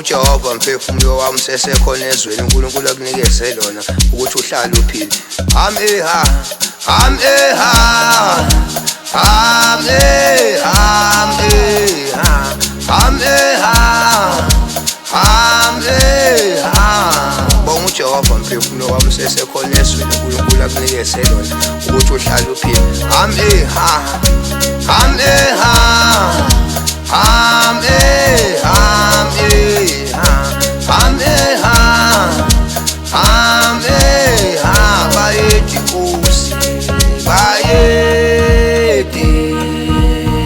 uJehova mphefumulo wami sesekhona ezweni uNkulunkulu akunikeze lona ukuthi uhlale uphile ameha ameha ameha ameha ameha bonga uJehova mphefumulo wami sesekhona ezweni uNkulunkulu akunikeze lona ukuthi uhlale uphile ameha ameha ameha ameha bayeti Nkosi bayeti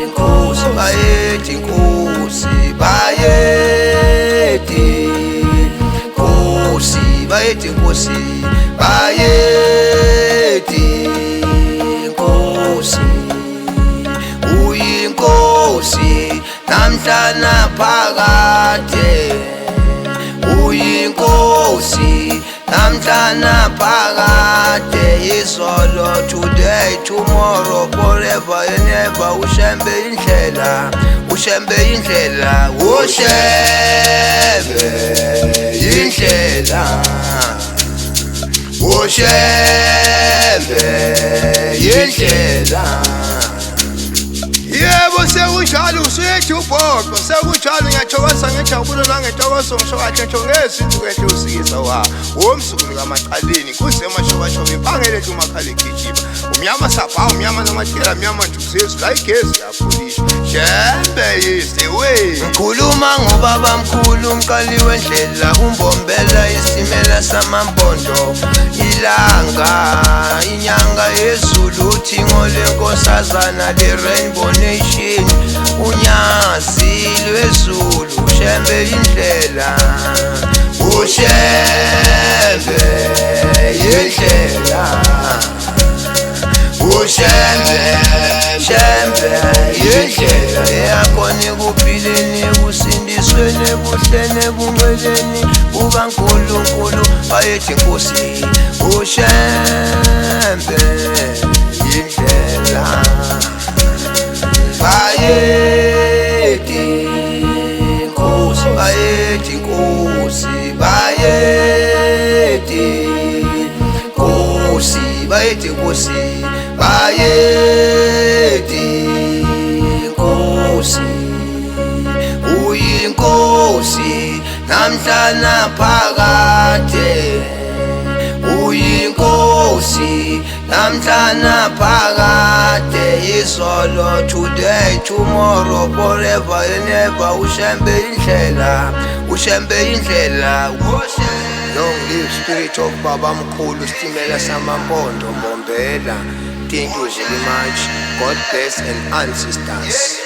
Nkosi bayeti Nkosi bayeti Nkosi bayeti Nkosi bayeti Nkosi uyinkosi namhla naphakade uyinkosi namhla naphakade izolo today tomorrow forever and ever ushembe indlela ushembe indlela ushembe indlela ushembe indlela yebo sekunjalo usethu ubhoqo sekunjalo ngiyathokoza ngejabula nangethokozo ngisho kahle ngisho ngezinto kehle usikisa womsukumi kamaqaleni kusemashobashoba impangele nje umakhala egijima umnyama sapha umnyama namatela umnyama ntuzezu la igezi yafulisha shembe is the way ngikhuluma ngobaba mkhulu umqali wendlela umbombela isimela samampondo ilanga inyanga yezulu uthingo lenkosazana le rainbow nation unyasi lwezulu ushembe indlela ushembe indlela ushembe shembe indlela yakhona ekuphileni ekusindisweni ebuhleni ebungcweleni bukaNkulunkulu bayethi Nkosi ushembe indlela bayeti Nkosi bayeti Nkosi bayeti Nkosi bayeti Nkosi bayeti Nkosi uyinkosi namhla naphakade uyinkosi namhla naphakade izolo today tomorrow forever and ever ushembe indlela ushembe indlela long live spirit of baba mkhulu sitimela samampondo mbombela thank you very much god bless and ancestors